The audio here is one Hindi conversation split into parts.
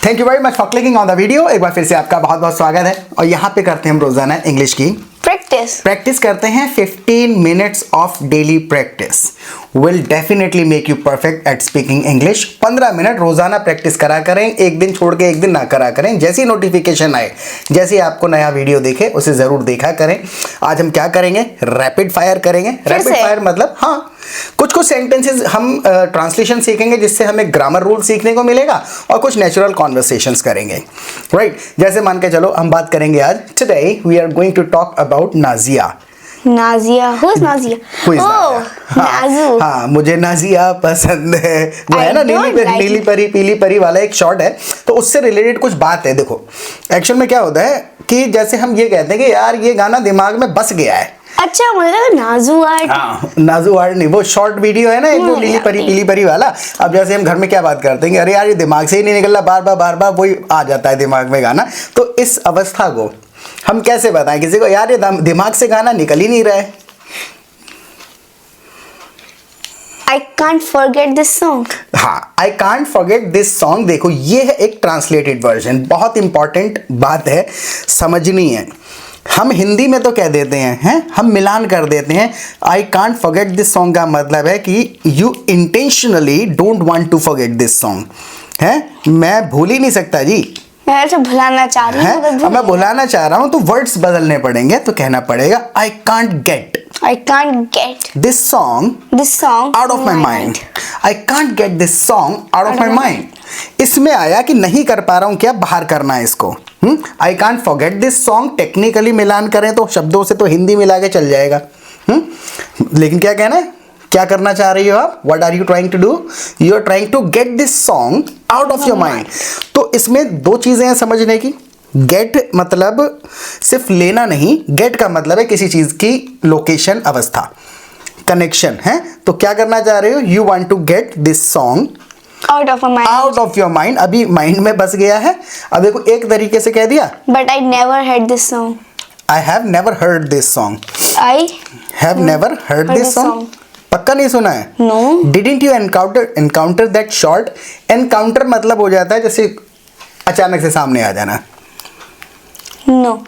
Thank you very much for clicking on the video. एक बार फिर से आपका बहुत बहुत स्वागत है और यहाँ पे करते हैं हम रोजाना इंग्लिश की प्रैक्टिस करते हैं। 15 minutes of daily practice will definitely make you perfect eight speaking English. 15 minute रोजाना प्रैक्टिस करा करें, एक दिन छोड़ के एक दिन ना करा करें। जैसी नोटिफिकेशन आए, जैसे आपको नया वीडियो देखे, उसे जरूर देखा करें। आज हम क्या करेंगे? रैपिड फायर करेंगे। रैपिड फायर मतलब हाँ, कुछ सेंटेंसेस हम ट्रांसलेशन सीखेंगे जिससे हमें ग्रामर रूल सीखने को मिलेगा और कुछ नेचुरल कॉन्वर्सेशंस करेंगे, राइट? जैसे मान के चलो हम बात करेंगे आज, today we are going to talk about Nazia. Nazia, who is Nazia? Oh, Naju. हाँ, मुझे नाजिया पसंद है। वो है ना नीली परी पीली परी वाला एक शॉट है, तो उससे रिलेटेड कुछ बात है। देखो एक्चुअल में क्या होता है कि जैसे हम ये कहते हैं कि यार ये गाना दिमाग में बस गया है। अच्छा, मुझे लगा नाजू आर्ट। हाँ, नाजू आर्ट नहीं, वो शॉर्ट वीडियो है ना एक जो नीली परी पीली परी वाला। अब जैसे हम घर में क्या बात करते हैं कि अरे यार ये दिमाग से ही नहीं निकल रहा, बार बार वही आ जाता है दिमाग में गाना। तो इस अवस्था को हम कैसे बताएं किसी को, यार ये दिमाग से गाना निकल ही नहीं रहा है। I can't forget this song. हाँ, I can't forget this song। देखो ये है एक ट्रांसलेटेड वर्जन, बहुत इंपॉर्टेंट बात है, समझनी है। हम हिंदी में तो कह देते हैं, हम मिलान कर देते हैं। I can't forget this song का मतलब है कि you intentionally don't want to forget this song है। मैं भूल ही नहीं सकता जी, मैं तो भुलाना चाह रही हूँ। अब मैं भुलाना चाह रहा हूँ तो वर्ड्स बदलने पड़ेंगे, तो कहना पड़ेगा आई can't get this song out of my mind. I can't get this song out of my mind. इसमें आया कि नहीं कर पा रहा हूँ, क्या बाहर करना है इसको। I can't forget this song technically मिलान करें तो शब्दों से तो हिंदी मिला के चल जाएगा। लेकिन क्या कहना है, क्या करना चाह रही हो आप? What are you trying to do? You are trying to get this song out of your mind. तो इसमें दो चीजें हैं समझने की। गेट मतलब सिर्फ लेना नहीं, गेट का मतलब है किसी चीज की लोकेशन, अवस्था, कनेक्शन है। तो क्या करना चाह रहे हो? You want to get this song out of your mind. अभी माइंड में बस गया है। अब देखो एक तरीके से कह दिया, but I never heard this song. I have never heard this song. I have never heard this song. पक्का नहीं सुना है? No. Didn't you encounter that short? Encounter मतलब हो जाता है जैसे अचानक से सामने आ जाना। No.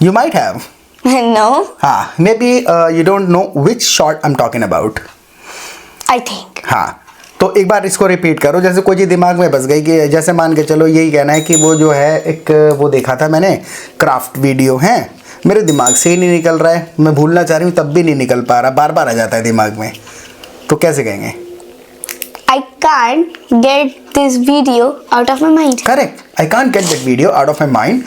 You might have. No. हाँ, maybe you don't know which short I am talking about. I think. हाँ, तो एक बार इसको रिपीट करो। जैसे कोई चीज़ दिमाग में बस गई कि जैसे मान के चलो यही कहना है कि वो जो है एक वो देखा था मैंने क्राफ्ट वीडियो है, मेरे दिमाग से ही नहीं निकल रहा है, मैं भूलना चाह रही हूँ तब भी नहीं निकल पा रहा, बार बार आ जाता है दिमाग में। तो कैसे कहेंगे? I can't get this video out of my mind. Correct, I can't get that video out of my mind.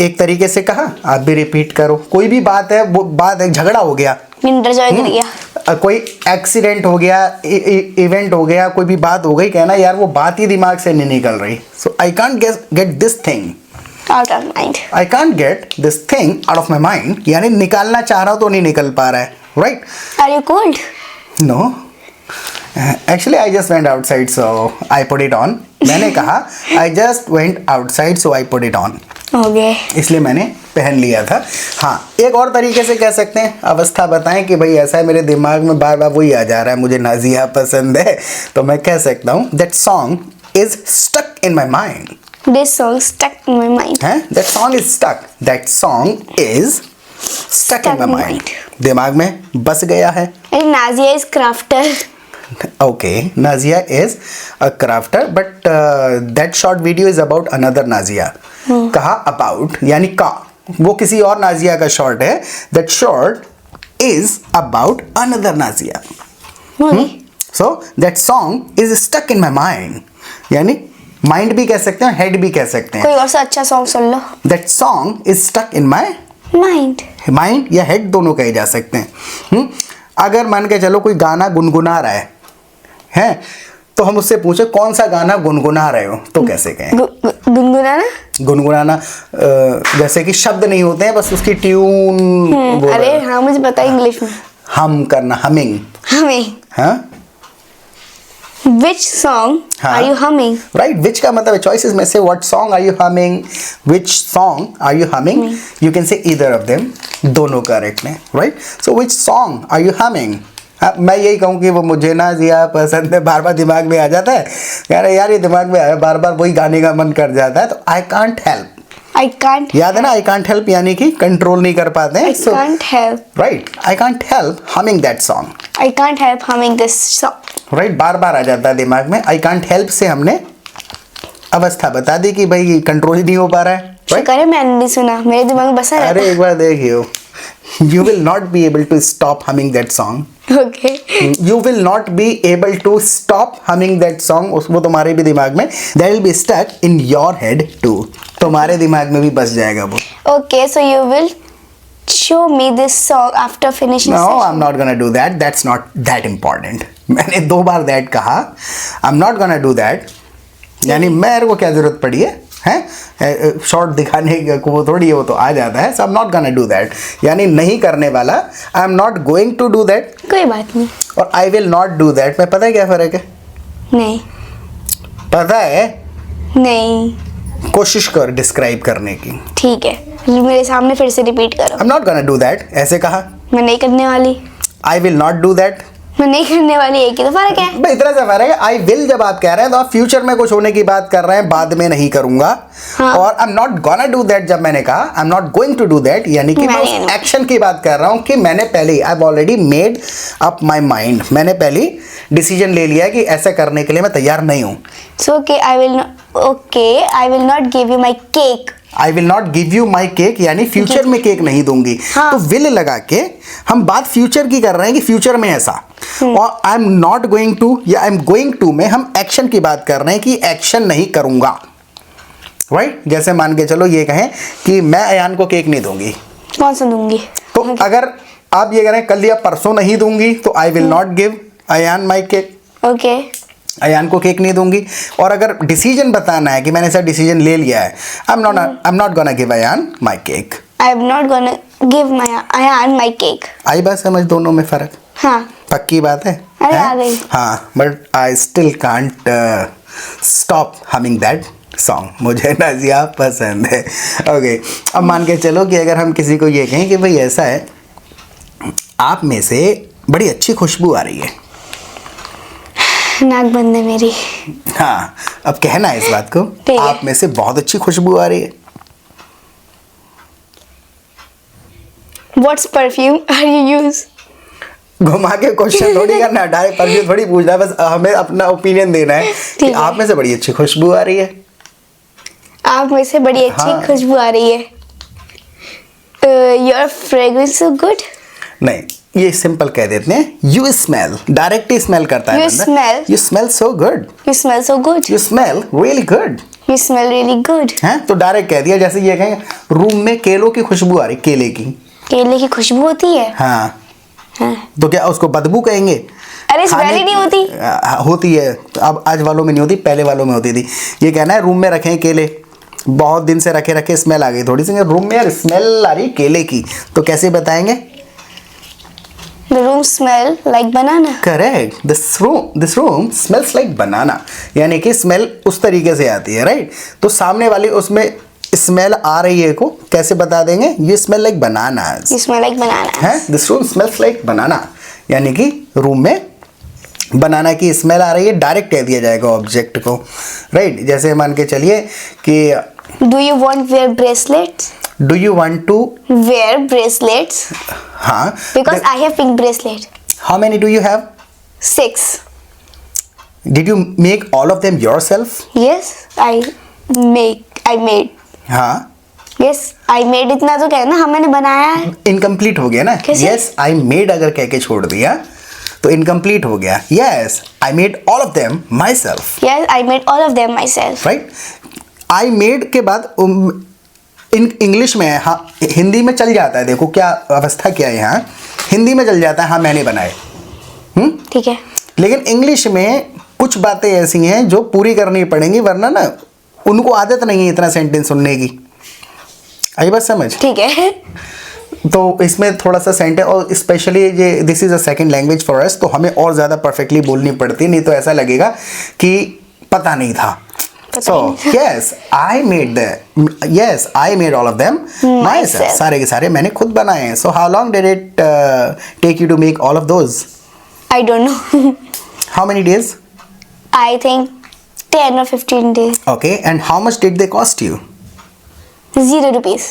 एक तरीके से कहा, आप भी रिपीट करो। कोई भी बात है, वो बात है, झगड़ा हो गया, एंजॉय कर गया, कोई एक्सीडेंट हो गया, इवेंट हो गया, कोई भी बात हो गई, कहना यार वो बात ही दिमाग से नहीं निकल रही। So I can't get this thing out of mind. I can't get this thing out of my mind, यानी निकालना चाह रहा हूँ तो नहीं निकल पा रहा है, right? Are you cold? No. Actually, I just went outside, so I put it on. मैंने कहा I just went outside, so I put it on. Okay. इसलिए मैंने पहन लिया था। हाँ, एक और तरीके से कह सकते हैं, अवस्था बताएं कि भाई ऐसा है मेरे दिमाग में बार बार वही आ जा रहा है, मुझे नाजिया पसंद है। तो मैं कह सकता हूँ that song is stuck in my mind. This song stuck in my mind. That song is stuck. That song is stuck in my mind. दिमाग में बस गया है। Nazia is crafter. Okay, Nazia is a crafter, but that short video is about another Nazia. कहा about यानी का, वो किसी और नाजिया का शॉर्ट है। That short is about another Nazia. So that song is stuck in my mind. यानी माइंड भी कह सकते हैं, हेड भी कह सकते हैं। कोई और सा अच्छा song soon low. That song is stuck in my mind. Mind या हेड दोनों कहे जा सकते हैं। अगर मान के चलो कोई गाना गुनगुना रहा है तो हम उससे पूछे कौन सा गाना गुनगुना रहे हो, तो कैसे कहें? गुनगुनाना। गुनगुनाना जैसे कि शब्द नहीं होते हैं, बस उसकी ट्यून। अरे हाँ, मुझे पता है इंग्लिश में। हम करना, हमिंग। हाँ, Which song are you humming? Right, which का मतलब choices में से what song are you humming, which song are you humming? You can say either of them, दोनों correct हैं, right? So which song are you humming? मैं यही कहूँ कि वो मुझे ना जिया पसंद है बार बार दिमाग में आ जाता है, कह रहे यार ये दिमाग में आया बार बार वही गाने का मन कर जाता है, तो I can't help, I can't. याद है ना, आई कांट हेल्प यानी कि कंट्रोल नहीं कर पाते हैं. I can't help. Right, I can't help humming that song. I can't help humming this song. Right, बार बार आ जाता है दिमाग में. आई कांट हेल्प से हमने अवस्था बता दी कि भाई कंट्रोल ही नहीं हो पा रहा है. शुक्र है मैंने नहीं सुना, मेरे दिमाग में बसा रहता अरे एक बार देखियो, you will not be able to stop humming that song. Okay. You will not be able to stop humming that song. वो तुम्हारे भी दिमाग में, that will be stuck in your head too. तुम्हारे दिमाग में भी बस जाएगा वो. Okay, so you will show me this song after finishing No, session. I'm not gonna do that. That's not that important. मैंने 2 बार that कहा. I'm not gonna do that. यानी मेरे को क्या जरूरत पड़ी है? हैं शॉर्ट दिखाने को वो थोड़ी है, वो तो आ जाता है. So I am not gonna do that, यानी नहीं करने वाला. I am not going to do that. कोई बात नहीं. और I will not do that में पता है क्या फर्क है? नहीं. पता है? नहीं. कोशिश कर डिस्क्राइब करने की. ठीक है, मेरे सामने फिर से रिपीट करो. आई am not gonna do that, ऐसे कहा. मैं नहीं करने वाली. आई विल नॉट डू दैट, मैं नहीं करने वाली. एक ही तो फर्क है भाई, इतना सा फर्क है. आई विल जब आप कह रहे हैं तो आप फ्यूचर में कुछ होने की बात कर रहे हैं, बाद में नहीं करूंगा. हाँ. और I am not gonna do that जब मैंने कहा I am not going to do that, यानी कि मैं उस एक्शन की बात कर रहा हूं कि मैंने पहले I have already made up my mind. मैंने पहले डिसीजन ले लिया कि ऐसा करने के लिए मैं तैयार नहीं हूं. So okay, I will not give you my cake. I will not give you my cake, यानी फ्यूचर में केक नहीं दूंगी. हाँ. तो विल लगा के हम बात फ्यूचर की कर रहे हैं कि फ्यूचर में ऐसा. और I am not going to या आई एम गोइंग टू में हम एक्शन की बात कर रहे हैं कि एक्शन नहीं करूंगा. राइट, जैसे मान के चलो ये कहें कि मैं अयान को केक नहीं दूंगी. कौन सा दूंगी? तो अगर आप ये करें कल या परसों नहीं दूंगी, तो I will not give Ayan my cake. Okay. Ayan को केक नहीं दूंगी. और अगर डिसीजन बताना है कि मैंने ऐसा डिसीजन ले लिया है, I am not gonna give Ayan my cake. I am not gonna give Ayaan my cake. आई बात समझ दोनों में फर्क? हाँ. पक्की बात है? अरे आ गई. हाँ, but I still can't stop humming that song. मुझे नाजिया पसंद है. ओके, अब मान के चलो कि अगर हम किसी को ये कहें कि भाई ऐसा है, आप में से बड़ी अच्छी खुशबू आ रही है. नाक बंद है मेरी. हाँ, अब कहना है इस बात को, आप में से बहुत अच्छी खुशबू आ रही है. What's perfume are you use? घुमा के क्वेश्चन थोड़ी करना है, डायरेक्ट परफ्यूम थोड़ी पूछना है. बस हमें अपना ओपिनियन देना है कि आप में से बड़ी अच्छी खुशबू आ रही है. आप में से बड़ी अच्छी हाँ. खुशबू आ रही है. Your fragrance so good. नहीं, ये सिंपल कह देते हैं, you smell. Direct he smell करता है. You smell so good. You smell so good. You smell really good. You smell really good. हैं, तो डायरेक्ट कह दिया. जैसे ये कहें रूम में केलों की खुशबू आ रही, केले की. केले की खुशबू होती है. हाँ. हाँ. तो क्या उसको बदबू कहेंगे? अरे स्मेल ही नहीं होती. होती है. अब आज वालों में नहीं होती, पहले वालों में होती थी. ये कहना है रूम में रखे हैं केले, बहुत दिन से रखे रखे स्मेल आ गई थोड़ी सी रूम में, यार स्मेल आ रही केले की, तो कैसे बताएंगे? The room smell like banana. Correct. This room smells like banana, यानी कि स्मेल उस तरीके से आती है. राइट, तो सामने वाली उसमें स्मेल आ रही है को कैसे बता देंगे? You smell like banana. You smell like banana. है, this room smells like banana, यानी कि रूम में बनाना की स्मेल आ रही है. डायरेक्ट कह दिया जाएगा ऑब्जेक्ट को. राइट, जैसे मान के चलिए कि Do you want wear bracelets? Do you want to Wear bracelets. हाँ, Because I have pink bracelet. How many do you have? 6. Did you make all of them yourself? Yes, I made. हाँ, Yes, I made. इतना तो कहना, हाँ मैंने बनाया है. इनकम्प्लीट हो गया ना. कैसे? यस आई मेड अगर कह के छोड़ दिया तो इनकम्प्लीट हो गया. Yes I made all of them my self. Yes, I made all of them myself. Right, I made के बाद इन इंग्लिश में है. हाँ, हिंदी में चल जाता है. देखो क्या अवस्था क्या है यहाँ, हिंदी में चल जाता है हाँ मैंने बनाए. ठीक है. लेकिन इंग्लिश में कुछ बातें ऐसी हैं जो पूरी करनी पड़ेंगी, वरना ना उनको आदत नहीं है इतना सेंटेंस सुनने की. आई बात समझ? ठीक है. तो इसमें थोड़ा सा सेंटेंस, और स्पेशली ये this is a second language for us, तो हमें और ज़्यादा परफेक्टली बोलनी पड़ती, नहीं तो ऐसा लगेगा कि पता नहीं था. So yes, I made all of them myself. सारे के सारे मैंने खुद बनाए हैं. So how long did it take you to make all of those? I don't know. How many days? I think 10 or 15 days. Okay, and how much did they cost you? 0 rupees.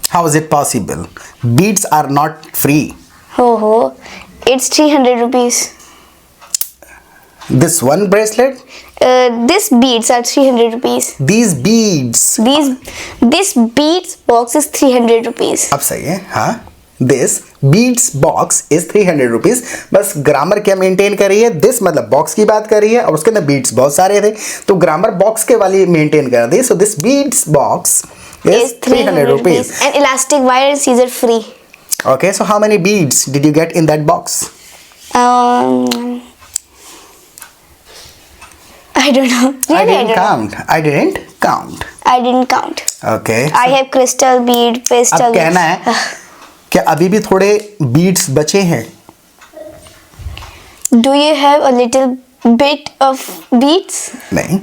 How is it possible? Beads are not free. Oh, it's 300 rupees. This one bracelet? This beads are 300 rupees. These beads. This beads box is 300 rupees. अब सही है, हाँ. This beads box is 300 rupees. बस ग्रामर क्या मेंटेन करी है? This मतलब बॉक्स की बात करी है और उसके अंदर beads बहुत सारे थे, तो ग्रामर बॉक्स के वाली मेंटेन कर दी. So this beads box is 300 rupees. And elastic wire and scissor free. Okay, so how many beads did you get in that box? I don't know. Really, I didn't don't know. I didn't count. Okay. I have crystal bead, pastel. अब कहना है क्या अभी भी थोड़े beads बचे हैं? Do you have a little bit of beads? नहीं,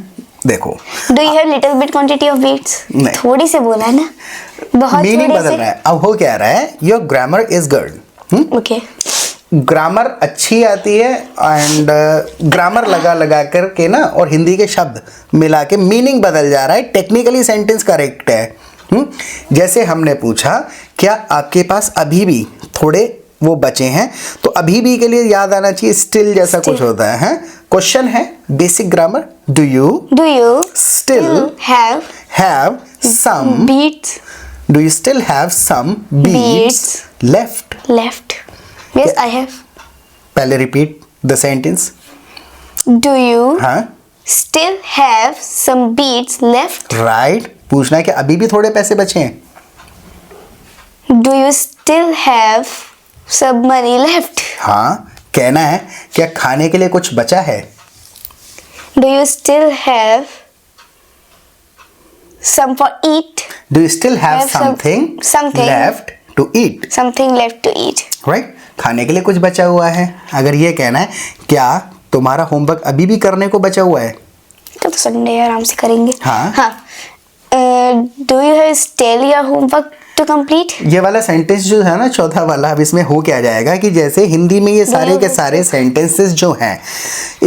देखो. Do you have little bit quantity of beads? नहीं. थोड़ी से बोला ना. बहुत मीनिंग थोड़े बदल से. रहा है. अब हो क्या रहा है? Your grammar is good. Okay. Grammar अच्छी आती है एंड ग्रामर लगा लगा करके ना और हिंदी के शब्द मिला के मीनिंग बदल जा रहा है. टेक्निकली सेंटेंस करेक्ट है. जैसे हमने पूछा क्या आपके पास अभी भी थोड़े वो बचे हैं, तो अभी भी के लिए याद आना चाहिए स्टिल जैसा कुछ होता है. क्वेश्चन है basic grammar. Do you still have some beads? Do you still have some beads left? Yes, I have. पहले repeat the sentence. Do you हाँ, still have some beads left? Right. पूछना है कि अभी भी थोड़े पैसे बचे हैं. Do you still have some money left? हाँ, कहना है क्या खाने के लिए कुछ बचा है. Do you still have some for eat? Do you still have Have something something left to eat? Something left to eat. Right. खाने के लिए कुछ बचा हुआ है. अगर ये कहना है क्या तुम्हारा होमवर्क अभी भी करने को बचा हुआ है. कल तो संडे आराम से करेंगे. हाँ. Do you have still your homework to complete? ये वाला सेंटेंस जो है ना चौथा वाला, अब इसमें हो क्या जाएगा कि जैसे हिंदी में ये सारे के सारे सेंटेंसेस जो हैं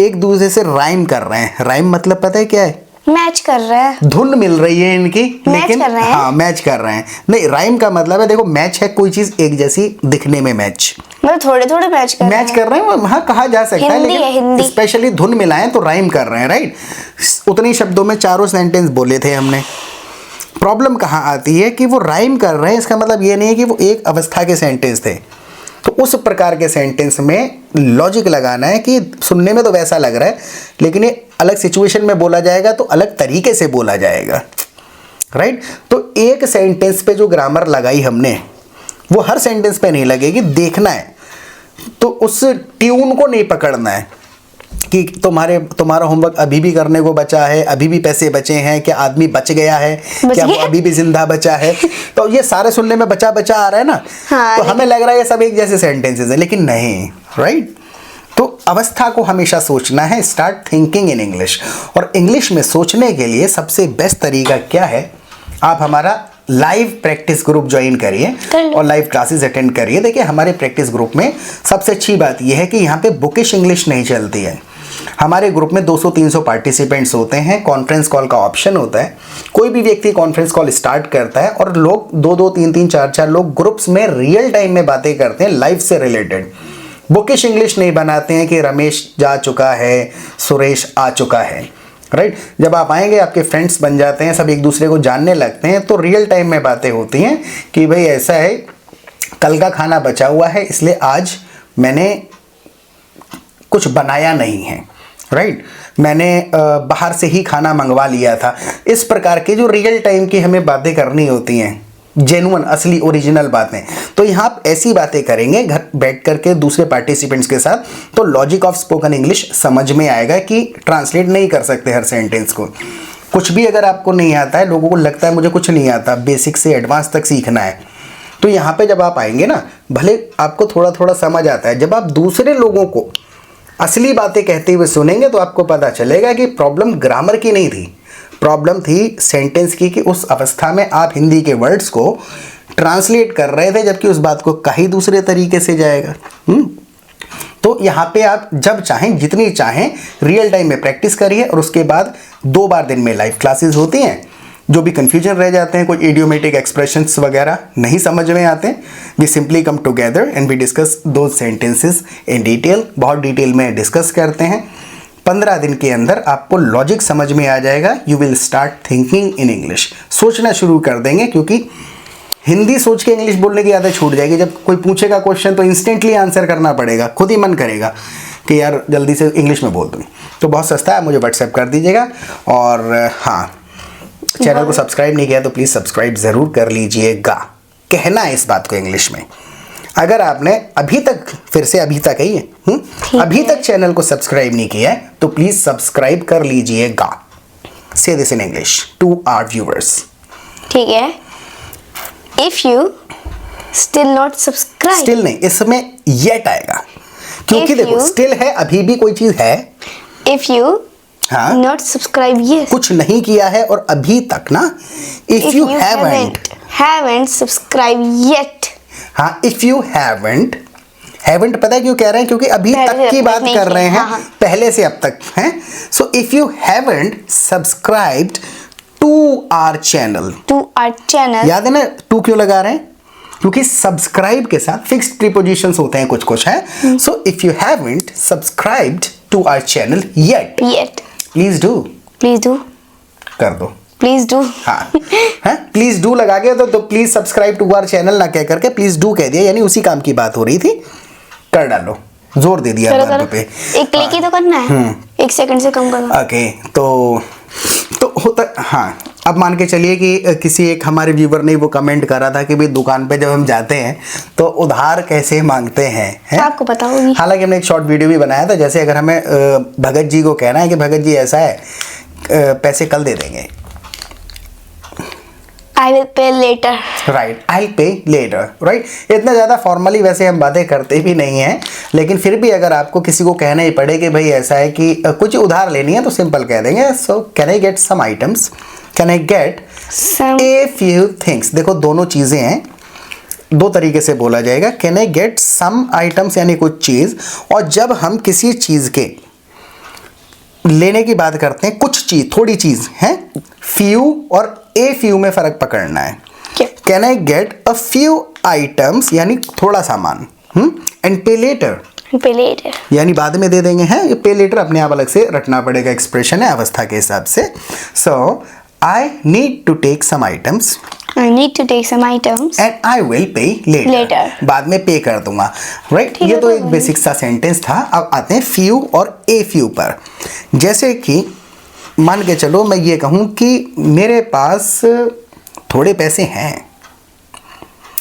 एक दूसरे से राइम कर रहे हैं. राइम मतलब पता है क्या है? मैच कर रहा है. धुन मिल रही है इनकी, लेकिन कर रहे हैं. हाँ मैच कर रहे हैं. नहीं, राइम का मतलब है देखो मैच है कोई चीज एक जैसी दिखने में मैच. मतलब थोड़े थोड़े मैच कर रहे हैं. हाँ कहा जा सकता है, हिंदी है, लेकिन हिंदी. स्पेशली धुन मिलाएं तो राइम कर रहे हैं. राइट. उतनी शब्दों में चारों सेंटेंस बोले थे हमने. प्रॉब्लम कहाँ आती है कि वो राइम कर रहे हैं, इसका मतलब ये नहीं है कि वो एक अवस्था के सेंटेंस थे. तो उस प्रकार के सेंटेंस में लॉजिक लगाना है कि सुनने में तो वैसा लग रहा है लेकिन ये अलग सिचुएशन में बोला जाएगा तो अलग तरीके से बोला जाएगा. राइट. तो एक सेंटेंस पे जो ग्रामर लगाई हमने वो हर सेंटेंस पे नहीं लगेगी. देखना है तो उस ट्यून को नहीं पकड़ना है कि तुम्हारा होमवर्क अभी भी करने को बचा है, अभी भी पैसे बचे हैं, क्या आदमी बच गया है, क्या वो अभी भी जिंदा बचा है. तो ये सारे सुनने में बचा बचा आ रहा है ना. हाँ, तो हमें लग रहा है ये सब एक जैसे सेंटेंसेस है, लेकिन नहीं. राइट. तो अवस्था को हमेशा सोचना है. Start thinking in English. और इंग्लिश में सोचने के लिए सबसे बेस्ट तरीका क्या है, आप हमारा लाइव प्रैक्टिस ग्रुप ज्वाइन करिए और लाइव क्लासेस अटेंड करिए. देखिए हमारे प्रैक्टिस ग्रुप में सबसे अच्छी बात यह है कि यहाँ पे बुकिश इंग्लिश नहीं चलती है. हमारे ग्रुप में 200-300 पार्टिसिपेंट्स होते हैं. कॉन्फ्रेंस कॉल का ऑप्शन होता है. कोई भी व्यक्ति कॉन्फ्रेंस कॉल स्टार्ट करता है और लोग 2-2, 3-3, 4-4 लोग ग्रुप्स में रियल टाइम में बातें करते हैं लाइव से रिलेटेड. बुकिश इंग्लिश नहीं बनाते हैं कि रमेश जा चुका है, सुरेश आ चुका है. राइट. जब आप आएंगे आपके फ्रेंड्स बन जाते हैं, सब एक दूसरे को जानने लगते हैं, तो रियल टाइम में बातें होती हैं कि भाई ऐसा है कल का खाना बचा हुआ है इसलिए आज मैंने कुछ बनाया नहीं है. राइट. मैंने बाहर से ही खाना मंगवा लिया था. इस प्रकार के जो रियल टाइम की हमें बातें करनी होती हैं, जेन्युइन असली ओरिजिनल बातें, तो यहाँ आप ऐसी बातें करेंगे घर बैठ करके दूसरे पार्टिसिपेंट्स के साथ, तो लॉजिक ऑफ स्पोकन इंग्लिश समझ में आएगा कि ट्रांसलेट नहीं कर सकते हर सेंटेंस को. कुछ भी अगर आपको नहीं आता है, लोगों को लगता है मुझे कुछ नहीं आता, बेसिक से एडवांस तक सीखना है, तो यहाँ पे जब आप आएंगे ना, भले आपको थोड़ा थोड़ा समझ आता है, जब आप दूसरे लोगों को असली बातें कहते हुए सुनेंगे तो आपको पता चलेगा कि प्रॉब्लम ग्रामर की नहीं थी, प्रॉब्लम थी सेंटेंस की, कि उस अवस्था में आप हिंदी के वर्ड्स को ट्रांसलेट कर रहे थे जबकि उस बात को कहीं दूसरे तरीके से जाएगा. तो यहाँ पे आप जब चाहें जितनी चाहें रियल टाइम में प्रैक्टिस करिए, और उसके बाद 2 बार दिन में लाइव क्लासेस होती हैं। जो भी कन्फ्यूजन रह जाते हैं, कोई इडियोमेटिक एक्सप्रेशंस वगैरह नहीं समझ में आते, we simply come together and we discuss those sentences in detail. बहुत डिटेल में डिस्कस करते हैं। 15 दिन के अंदर आपको लॉजिक समझ में आ जाएगा। You will start thinking in English, सोचना शुरू कर देंगे, क्योंकि हिंदी सोच के इंग्लिश बोलने की आदत छूट जाएगी। जब कोई पूछेगा क्वेश्चन तो इंस्टेंटली आंसर करना पड़ेगा, खुद ही मन करेगा कि यार जल्दी से इंग्लिश में बोल दूँ। तो बहुत सस्ता है, मुझे व्हाट्सएप कर दीजिएगा। और हाँ, चैनल को सब्सक्राइब नहीं किया तो प्लीज़ सब्सक्राइब ज़रूर कर लीजिएगा। कहना है इस बात को इंग्लिश में। अगर आपने अभी तक, फिर से अभी तक ही अभी तक चैनल को सब्सक्राइब नहीं किया है तो प्लीज़ सब्सक्राइब कर लीजिएगा। Say this in English to our viewers. ठीक है। If you still not subscribe, still नहीं, इसमें येट आएगा, क्योंकि देखो स्टिल है, अभी भी कोई चीज है। इफ यू हाँ, नॉट सब्सक्राइब, यस, कुछ नहीं किया है और अभी तक ना। If you haven't subscribe yet. हाँ, इफ यू हैवंट पता है क्यों कह रहे हैं? क्योंकि अभी तक की बात कर रहे हैं, हाँ। पहले से अब तक है। So if you haven't subscribed to our channel, याद है ना टू क्यों लगा रहे हैं? क्योंकि सब्सक्राइब के साथ फिक्स्ड प्रीपोजिशंस होते हैं कुछ है। So if you haven't subscribed to our channel yet, please do कर दो, प्लीज डू। हाँ है, प्लीज डू लगा के तो please subscribe to our channel ना कह करके प्लीज डू कह दिया, यानी उसी काम की बात हो रही थी। कर डालो, जोर दे दिया बात पे। एक क्लिक ही तो करना है, 1 सेकंड से कम करना। ओके, तो होता, हाँ। अब मान के चलिए कि किसी एक हमारे व्यूवर ने वो कमेंट करा था कि भाई दुकान पे जब हम जाते हैं तो उधार कैसे मांगते हैं, है? आपको पता होगी। हालांकि हमने एक शॉर्ट वीडियो भी बनाया था। जैसे अगर हमें भगत जी को कहना है कि भगत जी ऐसा है, पैसे कल दे देंगे, I will pay later. Right, I'll pay later, right. इतना ज़्यादा फॉर्मली वैसे हम बातें करते भी नहीं हैं, लेकिन फिर भी अगर आपको किसी को कहना ही पड़े कि भाई ऐसा है कि कुछ उधार लेनी है तो सिंपल कह देंगे, so can I get some items, can I get a few things. देखो दोनों चीज़ें हैं, 2 तरीके से बोला जाएगा। Can I get some items यानी कुछ चीज़, और जब हम किसी चीज़ के लेने की बात करते हैं, कुछ चीज, थोड़ी चीज है, फ्यू और ए फ्यू में फर्क पकड़ना है। Can I get a few items यानी थोड़ा सामान, एंड पे लेटर यानी बाद में दे देंगे, हैं। ये पे लेटर अपने आप अलग से रटना पड़ेगा, एक्सप्रेशन है अवस्था के हिसाब से। So I need to take some items, and I will pay later, बाद में पे कर दूंगा, राइट। ये तो एक बेसिक सा सेंटेंस था। अब आते हैं फ्यू और ए फ्यू पर। जैसे कि मान के चलो मैं ये कहूँ कि मेरे पास थोड़े पैसे हैं,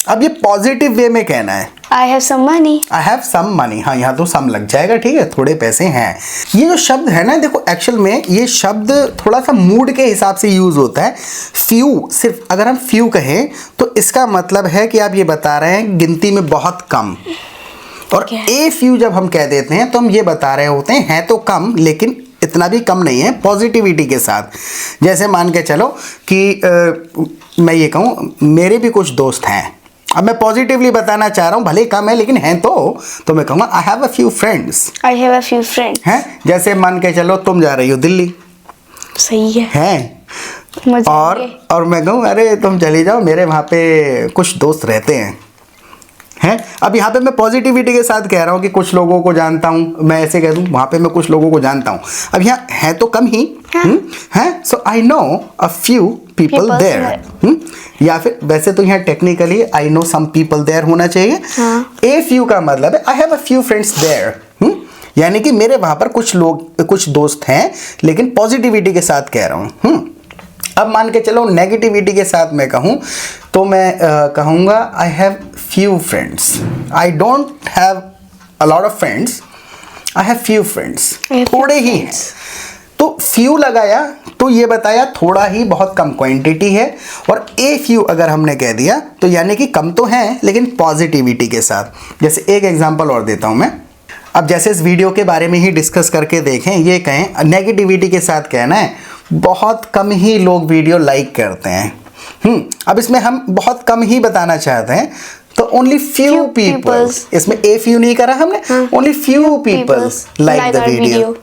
अब ये पॉजिटिव वे में कहना है, I have some money। हाँ, यहाँ तो सम लग जाएगा, ठीक है, थोड़े पैसे हैं। ये जो शब्द है ना, देखो एक्चुअल में ये शब्द थोड़ा सा मूड के हिसाब से यूज होता है। फ्यू, सिर्फ अगर हम फ्यू कहें तो इसका मतलब है कि आप ये बता रहे हैं गिनती में बहुत कम, और ए फ्यू जब हम कह देते हैं तो हम ये बता रहे होते हैं तो कम, लेकिन इतना भी कम नहीं है, पॉजिटिविटी के साथ। जैसे मान के चलो कि मैं ये कहूँ मेरे भी कुछ दोस्त हैं, अब मैं पॉजिटिवली बताना चाह रहा हूँ, भले कम है लेकिन हैं तो मैं कहूँगा आई हैव अ फ्यू फ्रेंड्स, हैं। जैसे मान के चलो तुम जा रही हो दिल्ली, सही है, और मैं कहूँ अरे तुम चली जाओ, मेरे वहाँ पे कुछ दोस्त रहते हैं। अब यहाँ पे मैं पॉजिटिविटी के साथ कह रहा हूँ कि कुछ लोगों को जानता हूँ, मैं ऐसे कह दूँ वहाँ पे मैं कुछ लोगों को जानता हूँ। अब यहाँ है तो कम ही, हैं, so I know a few people there, या फिर वैसे तो यहाँ technically I know some people there होना चाहिए। ए फ्यू का मतलब है I have a few friends there, यानी कि मेरे वहाँ पर कुछ दोस्त हैं, लेकिन पॉजिटिविटी के साथ कह रहा हूँ। अब मान के चलो नेगेटिविटी के साथ मैं कहूँ तो मैं कहूँगा I have few friends, I don't have a lot of friends, I have few friends, थोड़े ही हैं। तो फ्यू लगाया तो ये बताया थोड़ा ही, बहुत कम क्वांटिटी है। और ए फ्यू अगर हमने कह दिया तो यानी कि कम तो है लेकिन पॉजिटिविटी के साथ। जैसे एक एग्जांपल और देता हूँ मैं। अब जैसे इस वीडियो के बारे में ही डिस्कस करके देखें, ये कहें नेगेटिविटी के साथ कहना है बहुत कम ही लोग वीडियो लाइक करते हैं। अब इसमें हम बहुत कम ही बताना चाहते हैं तो ओनली फ्यू पीपल्स, इसमें ए फ्यू नहीं करा हमने, only few peoples like the video.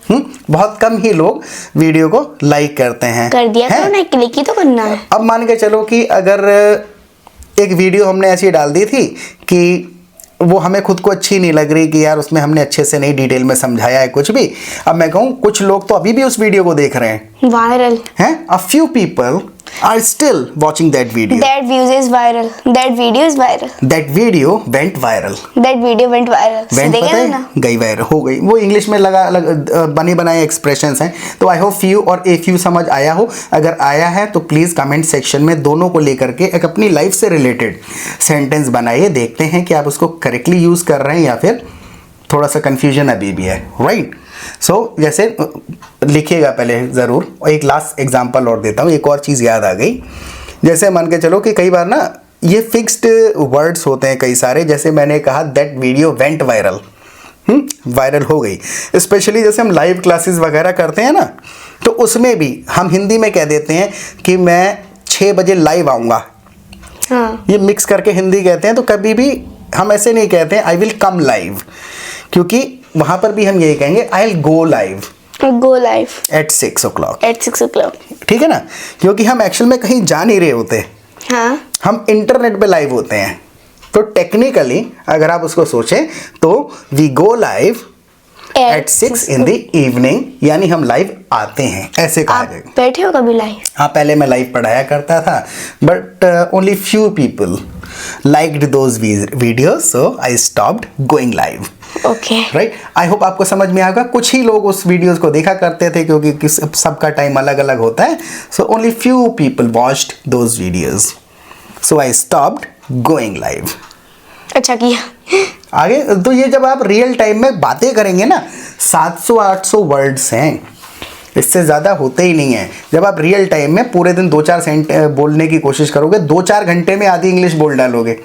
बहुत कम ही लोग वीडियो को लाइक करते हैं। कर दिया करो ना, क्लिक ही तो करना है। अब मान के चलो कि अगर एक वीडियो हमने ऐसी डाल दी थी कि वो हमें खुद को अच्छी नहीं लग रही कि यार उसमें हमने अच्छे से नहीं डिटेल में समझाया है कुछ भी, अब मैं कहूँ कुछ लोग तो अभी भी उस वीडियो को देख रहे हैं, वायरल हैं, अ few people are still watching that video. That views is viral. That video is viral. That video went viral. That video went viral. Went पता है गई वायरल हो गई। वो इंग्लिश में बने बनाए एक्सप्रेशंस हैं। तो आई होप फ्यू और ए फ्यू समझ आया हो। अगर आया है तो प्लीज़ कमेंट सेक्शन में दोनों को लेकर के एक अपनी लाइफ से रिलेटेड सेंटेंस बनाइए, देखते हैं कि आप उसको करेक्टली यूज़ कर रहे हैं या फिर थोड़ा सा कन्फ्यूजन अभी भी है, राइट। सो जैसे लिखिएगा पहले ज़रूर। और एक लास्ट एग्जांपल और देता हूँ, एक और चीज़ याद आ गई। जैसे मान के चलो कि कई बार ना ये फिक्स्ड वर्ड्स होते हैं कई सारे, जैसे मैंने कहा that video went viral, viral हो गई। स्पेशली जैसे हम लाइव क्लासेस वगैरह करते हैं ना, तो उसमें भी हम हिंदी में कह देते हैं कि मैं 6 बजे लाइव आऊँगा। ये मिक्स करके हिंदी कहते हैं। तो कभी भी हम ऐसे नहीं कहते हैं आई विल कम लाइव, क्योंकि वहां पर भी हम यही कहेंगे I will go live at 6 o'clock। ठीक है ना, क्योंकि हम एक्चुअल में कहीं जा नहीं रहे होते, हम इंटरनेट पे लाइव होते हैं। तो टेक्निकली अगर आप उसको सोचें तो we go live at 6 in the evening, यानी हम लाइव आते हैं, ऐसे कहा जाएगा। बैठे हो कभी लाइव? हाँ, पहले मैं लाइव पढ़ाया करता था, but only few people liked those videos, so I stopped going live. Okay. Right? I hope आपको समझ में आएगा। कुछ ही लोग उस वीडियोस को देखा करते थे क्योंकि सबका टाइम अलग अलग होता है। So only few people watched those videos. So I stopped going live. अच्छा किया। आगे तो ये जब आप रियल टाइम में बातें करेंगे ना, 700-800 वर्ड्स हैं, इससे ज़्यादा होते ही नहीं है। जब आप रियल टाइम में पूरे दिन 2-4 सेंटेंस बोलने की कोशिश करोगे, 2-4 घंटे में आधी इंग्लिश बोल डालोगे।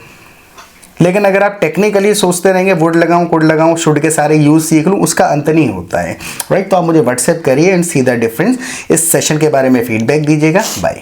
लेकिन अगर आप टेक्निकली सोचते रहेंगे वुड लगाऊं कुड लगाऊं शुड के सारे यूज़ सीख लूं, उसका अंत नहीं होता है, राइट। तो आप मुझे व्हाट्सएप करिए एंड सी द डिफरेंस। इस सेशन के बारे में फीडबैक दीजिएगा। बाय।